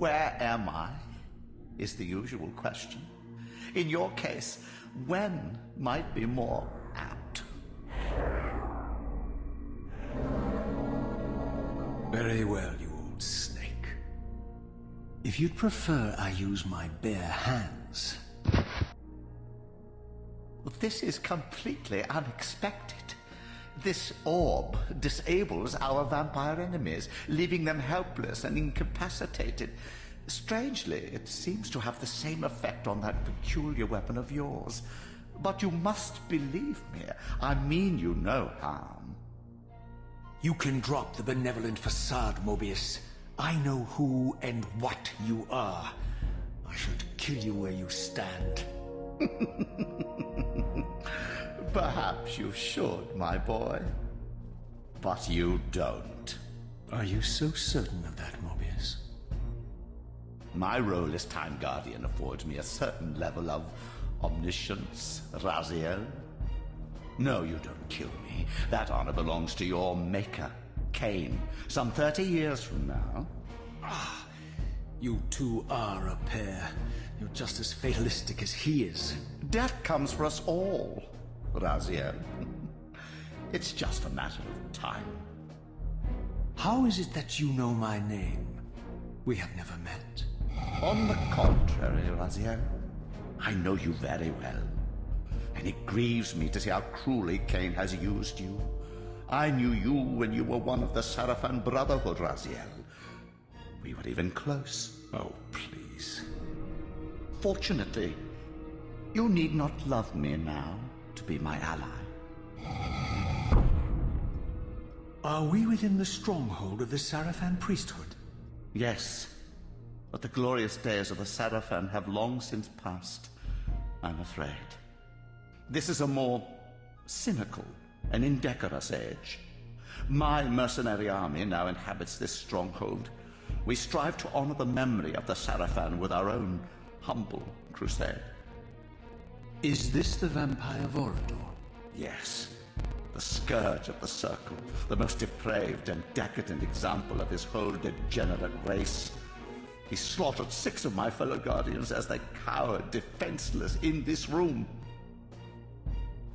Where am I? Is the usual question. In your case, when might be more apt. Very well, you old snake. If you'd prefer I use my bare hands... This is completely unexpected. This orb disables our vampire enemies, leaving them helpless and incapacitated. Strangely, it seems to have the same effect on that peculiar weapon of yours. But you must believe me. I mean you no harm. You can drop the benevolent facade, Mobius. I know who and what you are. I should kill you where you stand. Perhaps you should, my boy. But you don't. Are you so certain of that, Mobius? My role as Time Guardian affords me a certain level of omniscience, Raziel. No, you don't kill me. That honor belongs to your maker, Kain, some 30 years from now. Ah, you two are a pair. You're just as fatalistic as he is. Death comes for us all, Raziel. It's just a matter of time. How is it that you know my name? We have never met. On the contrary, Raziel, I know you very well. And it grieves me to see how cruelly Kain has used you. I knew you when you were one of the Sarafan Brotherhood, Raziel. We were even close. Oh, please. Fortunately, you need not love me now to be my ally. Are we within the stronghold of the Sarafan priesthood? Yes, but the glorious days of the Sarafan have long since passed, I'm afraid. This is a more cynical and indecorous age. My mercenary army now inhabits this stronghold. We strive to honor the memory of the Sarafan with our own humble crusade. Is this the vampire Vorador? Yes. The scourge of the Circle, the most depraved and decadent example of his whole degenerate race. He slaughtered 6 of my fellow Guardians as they cowered defenseless in this room.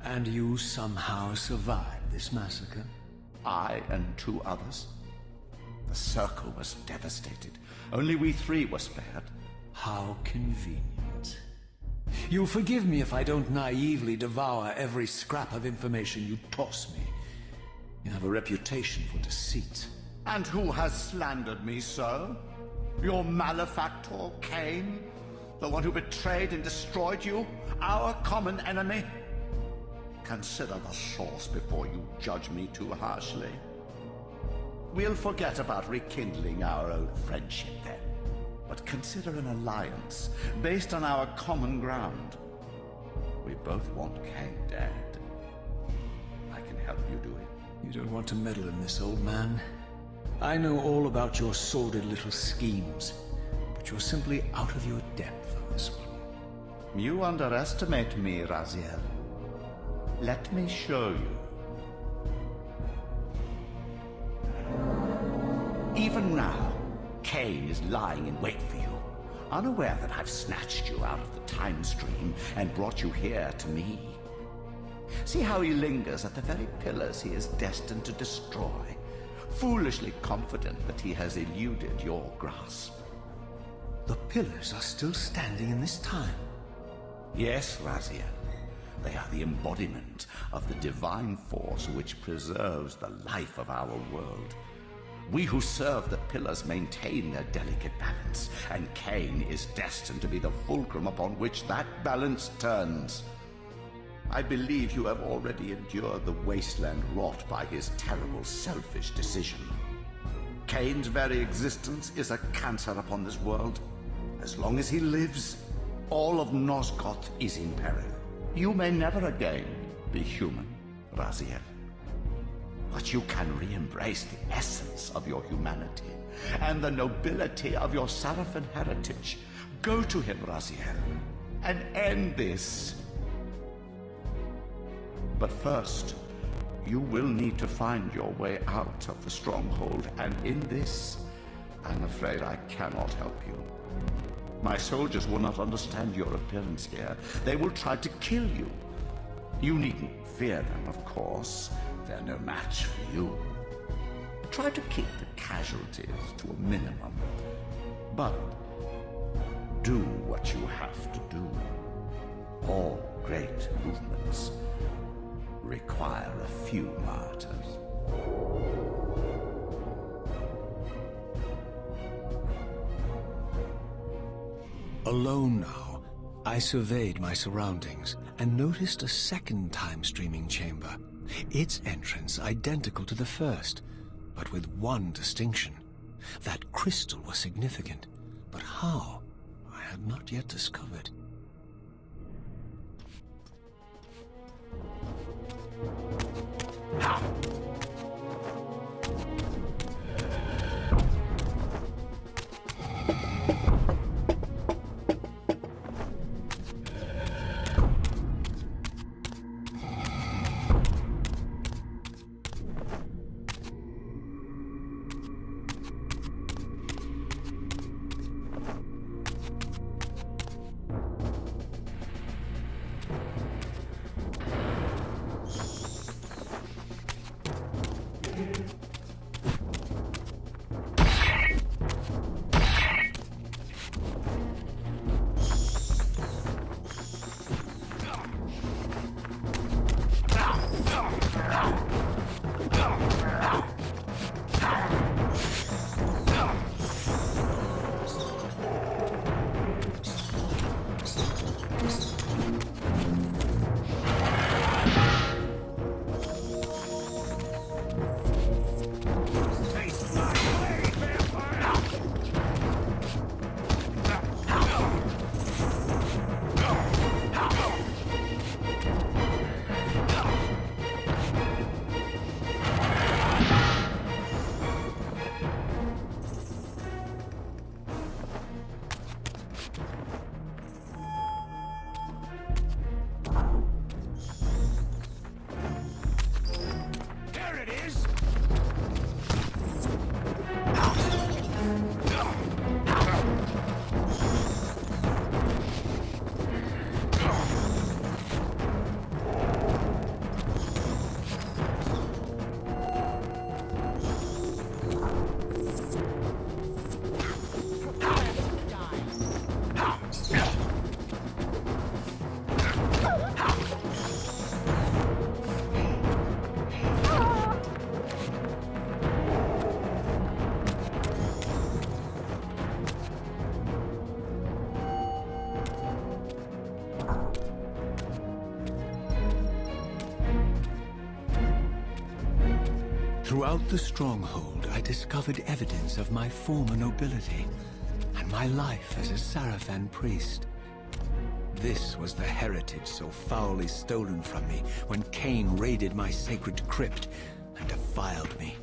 And you somehow survived this massacre? I and 2 others. The Circle was devastated. Only we 3 were spared. How convenient. You'll forgive me if I don't naively devour every scrap of information you toss me. You have a reputation for deceit. And who has slandered me so? Your malefactor, Kain? The one who betrayed and destroyed you? Our common enemy? Consider the source before you judge me too harshly. We'll forget about rekindling our old friendship then. But consider an alliance based on our common ground. We both want Kain dead. I can help you do it. You don't want to meddle in this, old man. I know all about your sordid little schemes, but you're simply out of your depth on this one. You underestimate me, Raziel. Let me show you. Even now, Kain is lying in wait for you, unaware that I've snatched you out of the time stream and brought you here to me. See how he lingers at the very pillars he is destined to destroy, foolishly confident that he has eluded your grasp. The pillars are still standing in this time. Yes, Raziel. They are the embodiment of the divine force which preserves the life of our world. We who serve the pillars maintain their delicate balance, and Kain is destined to be the fulcrum upon which that balance turns. I believe you have already endured the wasteland wrought by his terrible, selfish decision. Kain's very existence is a cancer upon this world. As long as he lives, all of Nosgoth is in peril. You may never again be human, Raziel. But you can re-embrace the essence of your humanity and the nobility of your Sarafan heritage. Go to him, Raziel, and end this. But first, you will need to find your way out of the stronghold, and in this, I'm afraid I cannot help you. My soldiers will not understand your appearance here. They will try to kill you. You needn't fear them, of course. They're no match for you. Try to keep the casualties to a minimum. But do what you have to do. All great movements require a few martyrs. Alone now, I surveyed my surroundings and noticed a second time-streaming chamber. Its entrance identical to the first, but with one distinction. That crystal was significant, but how, I had not yet discovered. Ha! Throughout the stronghold, I discovered evidence of my former nobility and my life as a Sarafan priest. This was the heritage so foully stolen from me when Kain raided my sacred crypt and defiled me.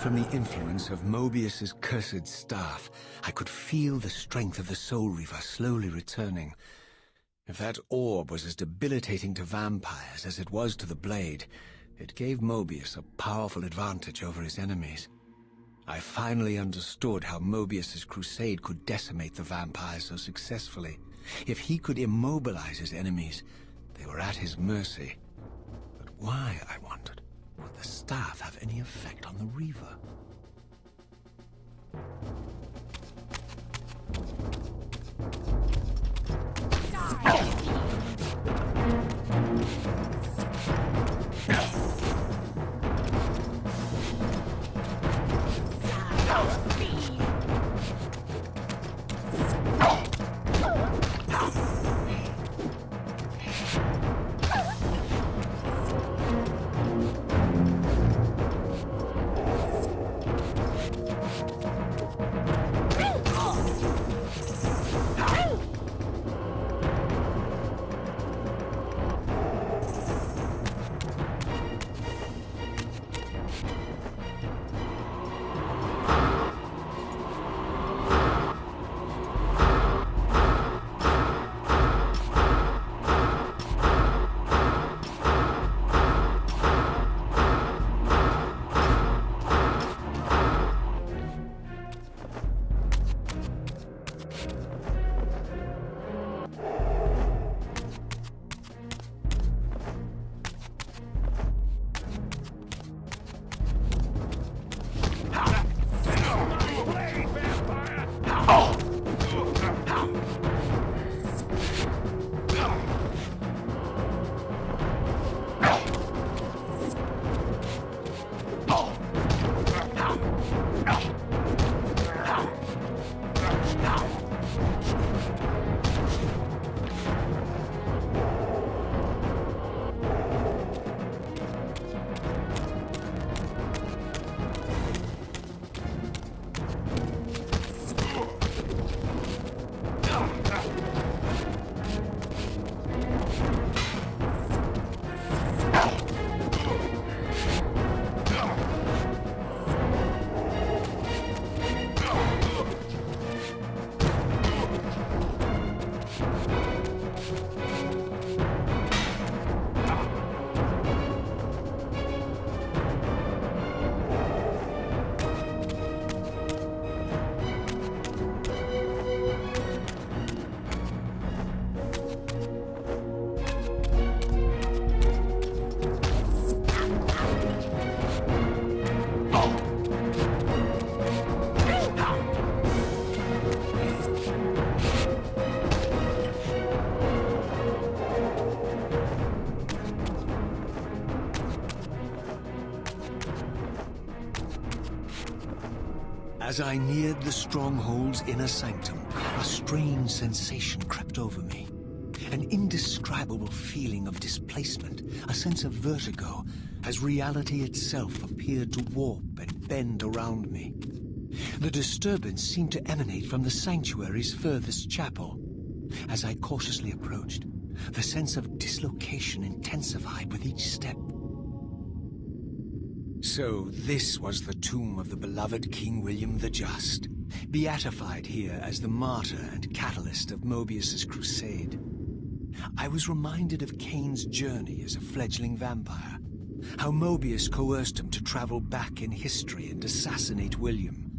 from the influence of Mobius's cursed staff, I could feel the strength of the Soul Reaver slowly returning. If that orb was as debilitating to vampires as it was to the blade, it gave Mobius a powerful advantage over his enemies. I finally understood how Mobius's crusade could decimate the vampires so successfully. If he could immobilize his enemies, they were at his mercy. But why, I wondered, would the staff have any effect on the Reaver? As I neared the stronghold's inner sanctum, a strange sensation crept over me. An indescribable feeling of displacement, a sense of vertigo, as reality itself appeared to warp and bend around me. The disturbance seemed to emanate from the sanctuary's furthest chapel. As I cautiously approached, the sense of dislocation intensified with each step. So this was the tomb of the beloved King William the Just, beatified here as the martyr and catalyst of Mobius's crusade. I was reminded of Kain's journey as a fledgling vampire, how Mobius coerced him to travel back in history and assassinate William,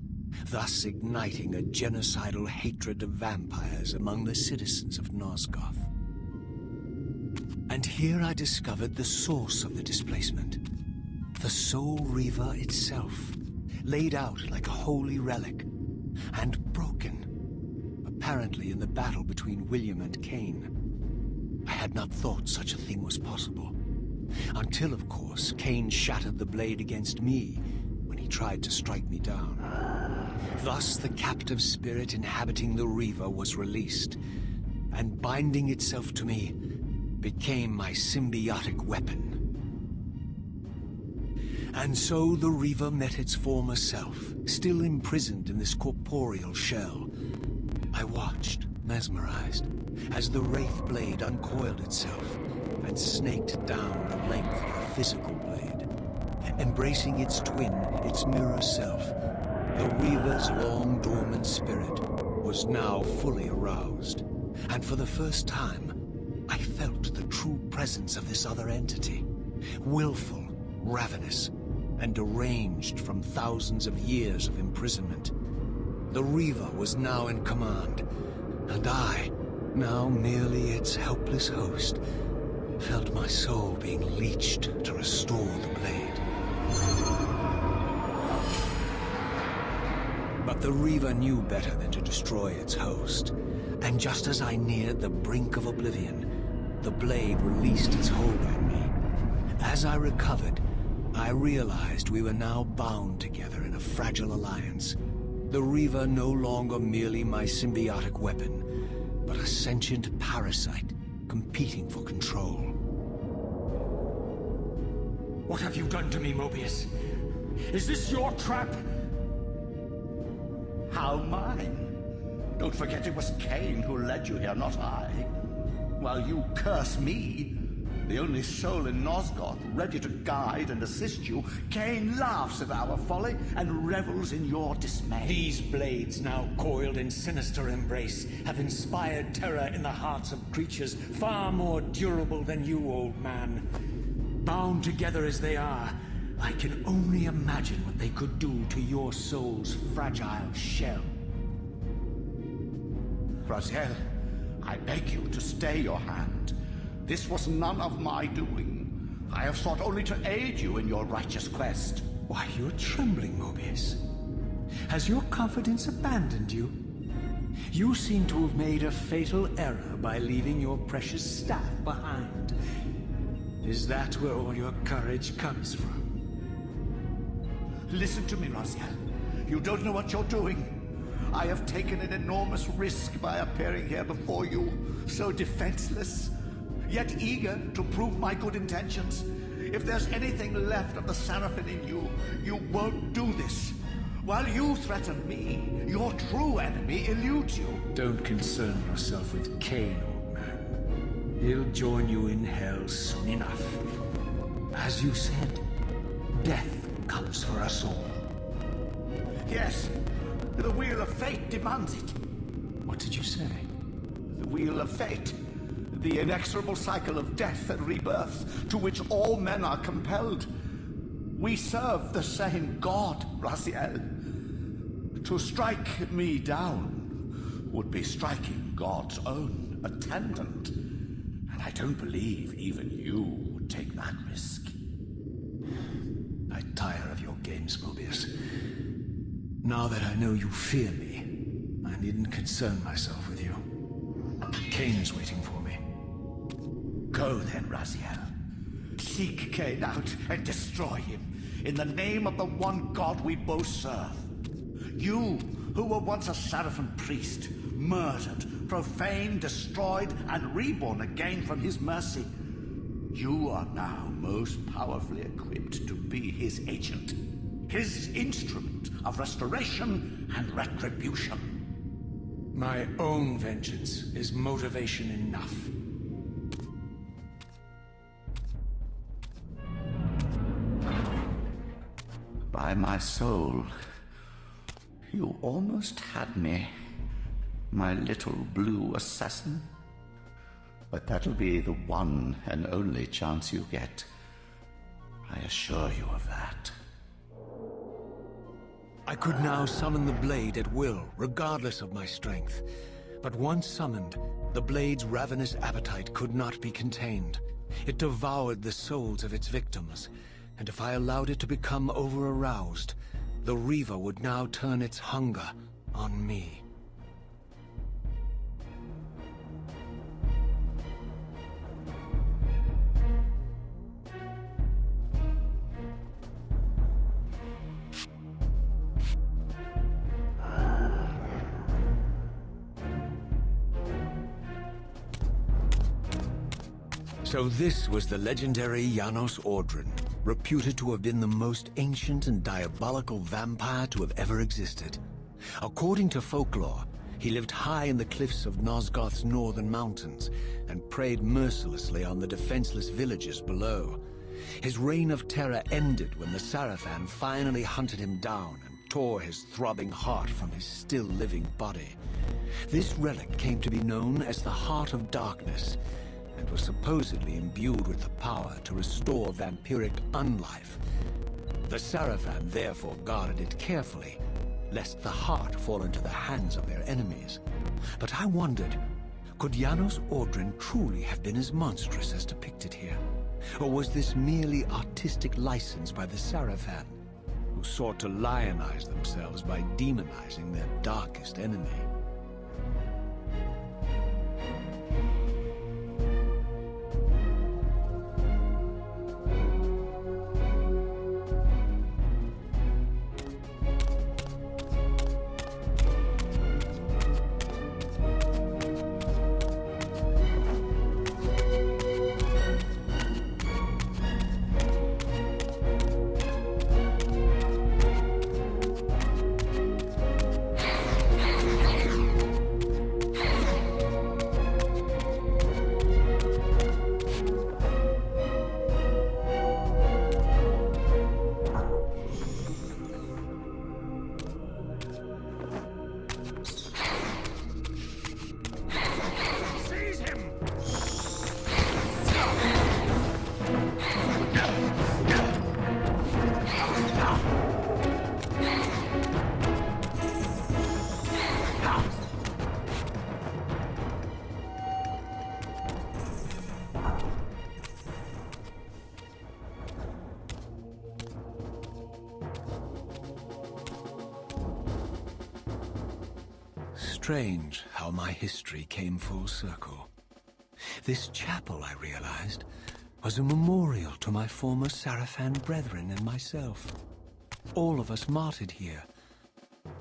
thus igniting a genocidal hatred of vampires among the citizens of Nosgoth. And here I discovered the source of the displacement. The Soul Reaver itself, laid out like a holy relic, and broken, apparently in the battle between William and Kain. I had not thought such a thing was possible, until, of course, Kain shattered the blade against me when he tried to strike me down. Thus the captive spirit inhabiting the Reaver was released, and binding itself to me became my symbiotic weapon. And so the Reaver met its former self, still imprisoned in this corporeal shell. I watched, mesmerized, as the Wraith blade uncoiled itself and snaked down the length of the physical blade, embracing its twin, its mirror self. The Reaver's long dormant spirit was now fully aroused, and for the first time, I felt the true presence of this other entity. Willful, ravenous, and deranged from thousands of years of imprisonment. The Reaver was now in command, and I, now merely its helpless host, felt my soul being leached to restore the blade. But the Reaver knew better than to destroy its host, and just as I neared the brink of oblivion, the blade released its hold on me. As I recovered, I realized we were now bound together in a fragile alliance. The Reaver no longer merely my symbiotic weapon, but a sentient parasite competing for control. What have you done to me, Mobius? Is this your trap? How mine? Don't forget it was Kain who led you here, not I. While you curse me, the only soul in Nosgoth ready to guide and assist you, Kain laughs at our folly and revels in your dismay. These blades, now coiled in sinister embrace, have inspired terror in the hearts of creatures far more durable than you, old man. Bound together as they are, I can only imagine what they could do to your soul's fragile shell. Raziel, I beg you to stay your hand. This was none of my doing. I have sought only to aid you in your righteous quest. Why, you're trembling, Mobius. Has your confidence abandoned you? You seem to have made a fatal error by leaving your precious staff behind. Is that where all your courage comes from? Listen to me, Raziel. You don't know what you're doing. I have taken an enormous risk by appearing here before you, so defenseless, yet eager to prove my good intentions. If there's anything left of the Seraphim in you, you won't do this. While you threaten me, your true enemy eludes you. Don't concern yourself with Kain, old man. He'll join you in hell soon enough. As you said, death comes for us all. Yes, the wheel of fate demands it. What did you say? The wheel of fate. The inexorable cycle of death and rebirth to which all men are compelled. We serve the same God, Raziel. To strike me down would be striking God's own attendant. And I don't believe even you would take that risk. I tire of your games, Mobius. Now that I know you fear me, I needn't concern myself with you. Kain is waiting for me. Go then, Raziel. Seek Kain out and destroy him in the name of the one God we both serve. You, who were once a Seraphim priest, murdered, profaned, destroyed, and reborn again from his mercy, you are now most powerfully equipped to be his agent, his instrument of restoration and retribution. My own vengeance is motivation enough. By my soul, you almost had me, my little blue assassin. But that'll be the one and only chance you get. I assure you of that. I could now summon the blade at will, regardless of my strength. But once summoned, the blade's ravenous appetite could not be contained. It devoured the souls of its victims, and if I allowed it to become over-aroused, the Reaver would now turn its hunger on me. So this was the legendary Janos Ordrin, reputed to have been the most ancient and diabolical vampire to have ever existed. According to folklore, he lived high in the cliffs of Nosgoth's northern mountains and preyed mercilessly on the defenseless villagers below. His reign of terror ended when the Sarafan finally hunted him down and tore his throbbing heart from his still-living body. This relic came to be known as the Heart of Darkness, and was supposedly imbued with the power to restore vampiric unlife. The Sarafan therefore guarded it carefully, lest the heart fall into the hands of their enemies. But I wondered, could Janos Ordrin truly have been as monstrous as depicted here? Or was this merely artistic license by the Sarafan, who sought to lionize themselves by demonizing their darkest enemy? Strange how my history came full circle. This chapel, I realized, was a memorial to my former Sarafan brethren and myself. All of us martyred here,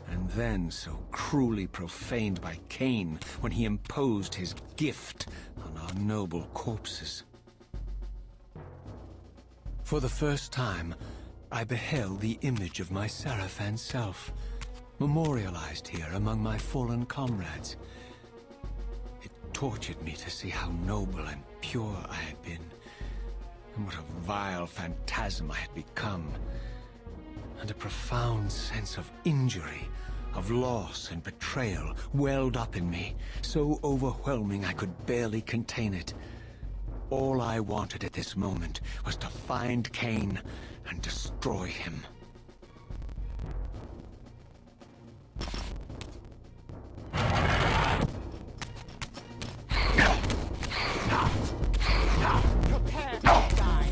and then so cruelly profaned by Kain when he imposed his gift on our noble corpses. For the first time, I beheld the image of my Sarafan self, memorialized here among my fallen comrades. It tortured me to see how noble and pure I had been, and what a vile phantasm I had become, and a profound sense of injury, of loss and betrayal welled up in me, so overwhelming I could barely contain it. All I wanted at this moment was to find Kain and destroy him. Prepare to die.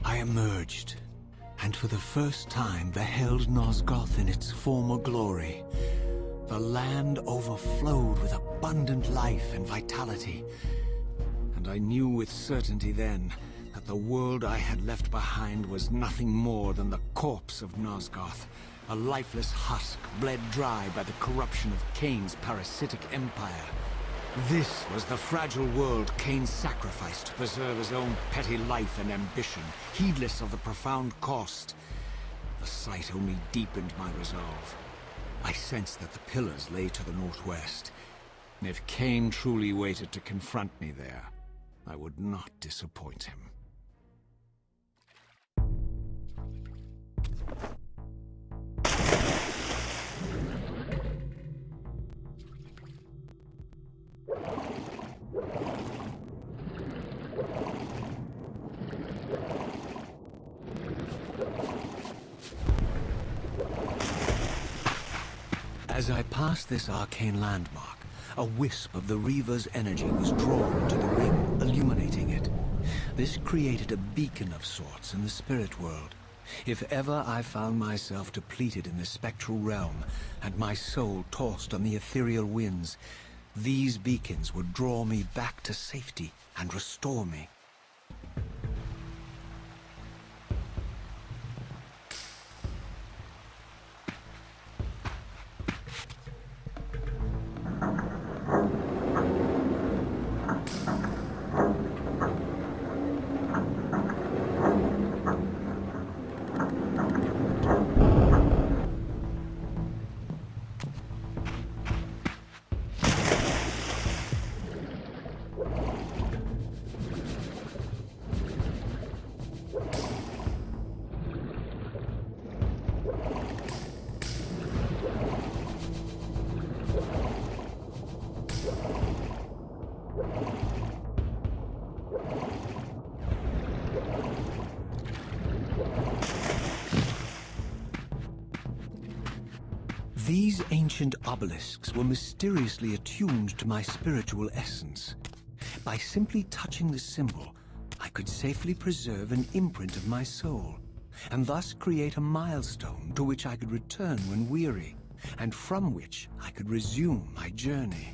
I emerged, and for the first time beheld Nosgoth in its former glory. The land overflowed with abundant life and vitality, and I knew with certainty then that the world I had left behind was nothing more than the corpse of Nosgoth, a lifeless husk bled dry by the corruption of Kain's parasitic empire. This was the fragile world Kain sacrificed to preserve his own petty life and ambition, heedless of the profound cost. The sight only deepened my resolve. I sensed that the pillars lay to the northwest. If Kain truly waited to confront me there, I would not disappoint him. As I passed this arcane landmark, a wisp of the Reaver's energy was drawn into the ring, illuminating it. This created a beacon of sorts in the spirit world. If ever I found myself depleted in the spectral realm, and my soul tossed on the ethereal winds, these beacons would draw me back to safety and restore me. These ancient obelisks were mysteriously attuned to my spiritual essence. By simply touching the symbol, I could safely preserve an imprint of my soul, and thus create a milestone to which I could return when weary, and from which I could resume my journey.